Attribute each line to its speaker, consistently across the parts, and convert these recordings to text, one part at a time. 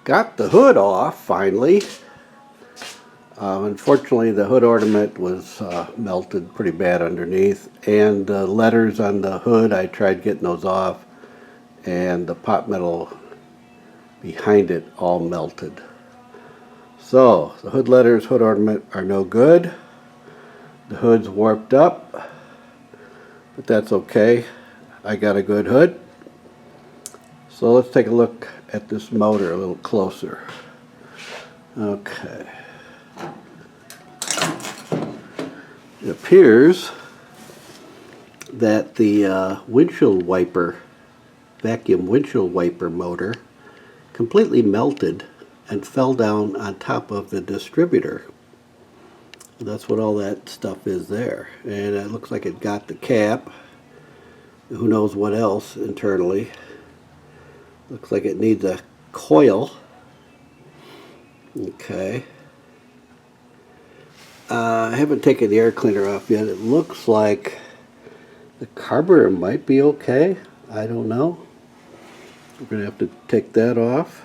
Speaker 1: Got the hood off finally. Unfortunately, the hood ornament was melted pretty bad underneath, and the letters on the hood, I tried getting those off, and the pot metal behind it all melted. So the hood letters, hood ornament are no good. The hood's warped up, but that's okay. I got a good hood. So let's take a look at this motor a little closer. Okay. It appears that the windshield wiper, vacuum windshield wiper motor completely melted and fell down on top of the distributor. That's what all that stuff is there. And it looks like it got the cap. Who knows what else internally. Looks like it needs a coil. Okay. I haven't taken the air cleaner off yet. It looks like the carburetor might be okay. I don't know. We're going to have to take that off.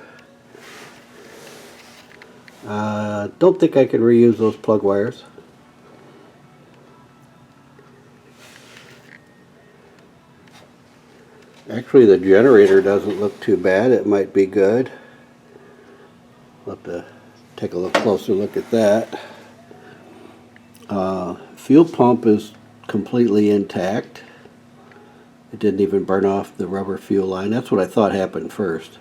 Speaker 1: Don't think I can reuse those plug wires. Actually, the generator doesn't look too bad. It might be good. We'll have to take a look closer look at that. Fuel pump is completely intact. It didn't even burn off the rubber fuel line. That's what I thought happened first.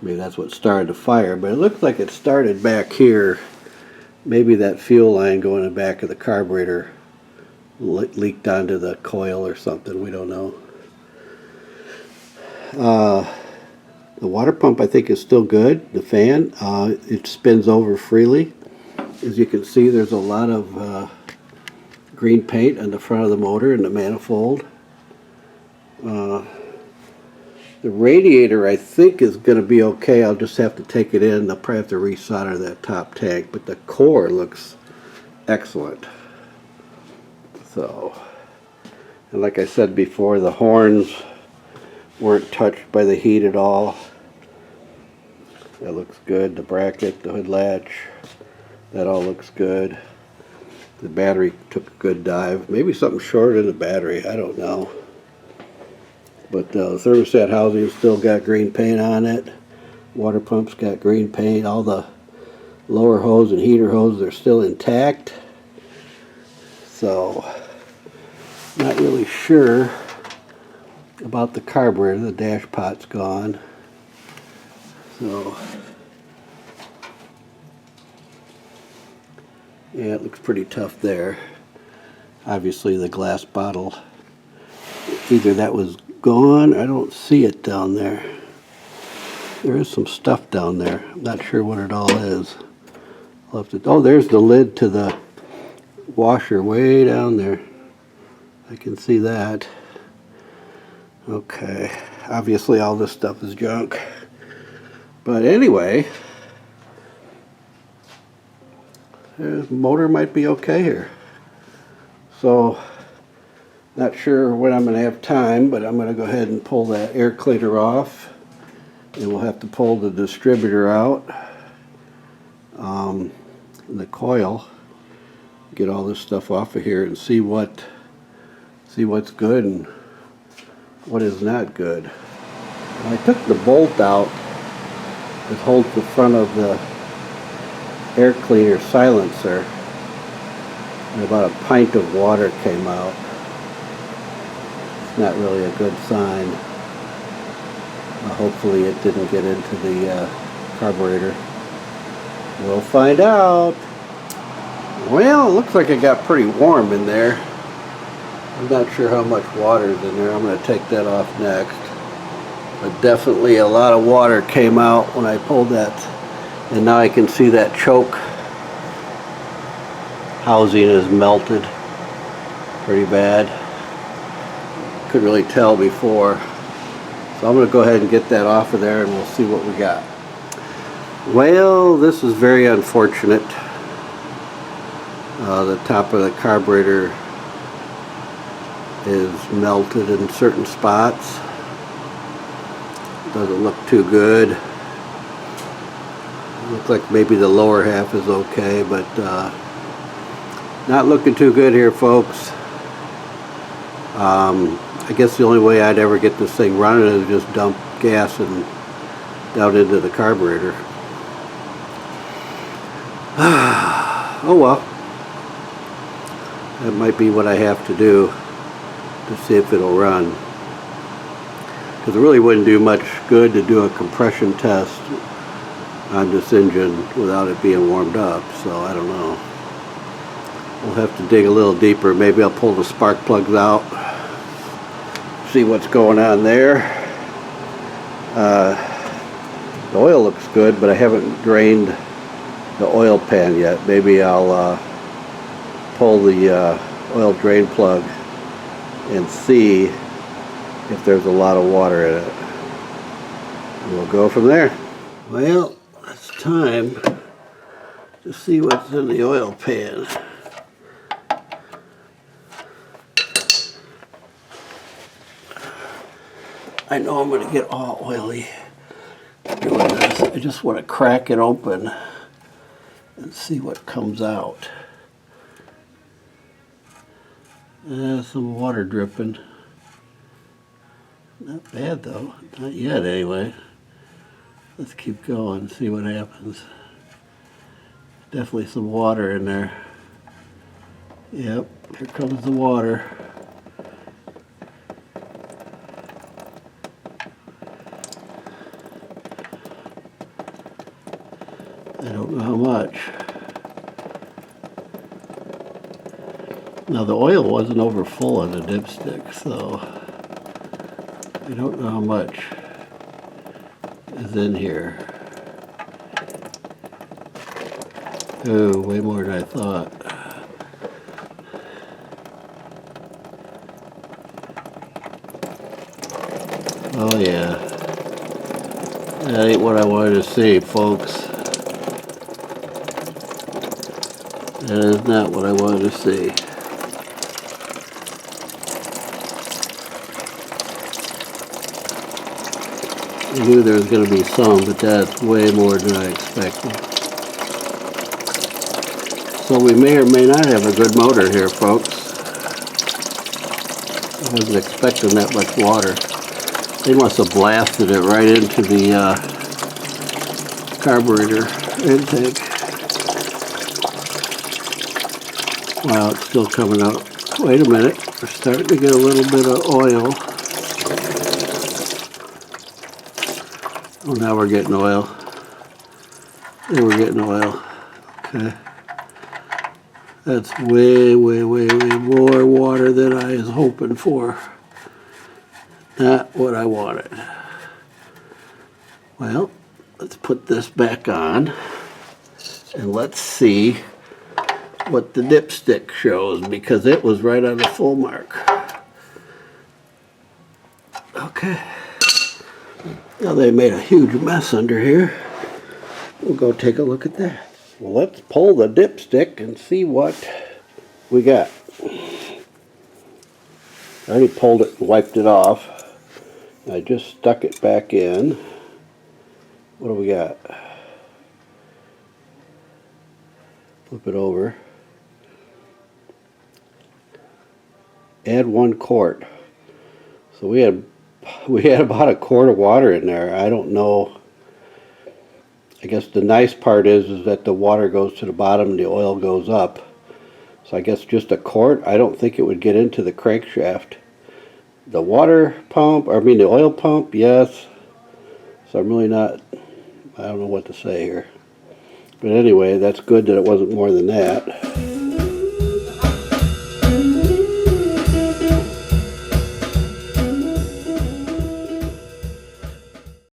Speaker 1: Maybe that's what started the fire, but it looks like it started back here. Maybe that fuel line going in the back of the carburetor leaked onto the coil or something. We don't know. The water pump I think is still good. The fan, it spins over freely. As you can see, there's a lot of green paint on the front of the motor and the manifold. The radiator I think is going to be okay. I'll just have to take it in. I'll probably have to resolder that top tank, but the core looks excellent. So, and like I said before, the horns weren't touched by the heat at all. That looks good. The bracket, the hood latch, that all looks good. The battery took a good dive. Maybe something short in the battery, I don't know. But the thermostat housing still got green paint on it. Water pump's got green paint. All the lower hose and heater hose are still intact. So, not really sure about the carburetor. The dash pot's gone. So, yeah, it looks pretty tough there. Obviously the glass bottle, either that was gone, I don't see it down there. There is some stuff down there. I'm not sure what it all is. I'll have to, oh, there's the lid to the washer way down there. I can see that. Okay, obviously all this stuff is junk. But anyway, the motor might be okay here. So, not sure when I'm going to have time, but I'm going to go ahead and pull that air cleaner off. And we'll have to pull the distributor out, the coil, get all this stuff off of here and see what's good and what is not good. I took the bolt out that holds the front of the air cleaner silencer, and about a pint of water came out. It's not really a good sign. Hopefully it didn't get into the carburetor. We'll find out. Well, it looks like it got pretty warm in there. I'm not sure how much water is in there. I'm going to take that off next. But definitely a lot of water came out when I pulled that. And now I can see that choke housing is melted pretty bad. Couldn't really tell before. So I'm going to go ahead and get that off of there and we'll see what we got. Well, this is very unfortunate. The top of the carburetor is melted in certain spots. Doesn't look too good. Looks like maybe the lower half is okay, but not looking too good here, folks. I guess the only way I'd ever get this thing running is just dump gas and down into the carburetor. Oh well. That might be what I have to do to see if it'll run. Because it really wouldn't do much good to do a compression test on this engine without it being warmed up, so I don't know. We'll have to dig a little deeper. Maybe I'll pull the spark plugs out, see what's going on there. The oil looks good, but I haven't drained the oil pan yet. Maybe I'll pull the oil drain plug and see if there's a lot of water in it. We'll go from there. Well, it's time to see what's in the oil pan. I know I'm going to get all oily doing this. I just want to crack it open and see what comes out. Some water dripping. Not bad though. Not yet anyway. Let's keep going, see what happens. Definitely some water in there. Yep, here comes the water. I don't know how much. Now the oil wasn't over full on the dipstick, so I don't know how much is in here. Oh, way more than I thought. Oh yeah. That ain't what I wanted to see, folks. That is not what I wanted to see. I knew there was going to be some, but that's way more than I expected. So we may or may not have a good motor here, folks. I wasn't expecting that much water. They must have blasted it right into the carburetor intake. Wow, it's still coming out. Wait a minute, we're starting to get a little bit of oil. Oh, now we're getting oil. There we're getting oil. Okay. That's way, way, way, way more water than I was hoping for. Not what I wanted. Well, let's put this back on and let's see what the dipstick shows, because it was right on the full mark. Okay. Now they made a huge mess under here. We'll go take a look at that. Well, let's pull the dipstick and see what we got. I already pulled it and wiped it off. I just stuck it back in. What do we got? Flip it over. Add 1 quart. So we had about a quart of water in there. I don't know. I guess the nice part is that the water goes to the bottom and the oil goes up. So I guess just a quart. I don't think it would get into the crankshaft. The water pump, the oil pump, yes. So I'm really not, I don't know what to say here. But anyway, that's good that it wasn't more than that.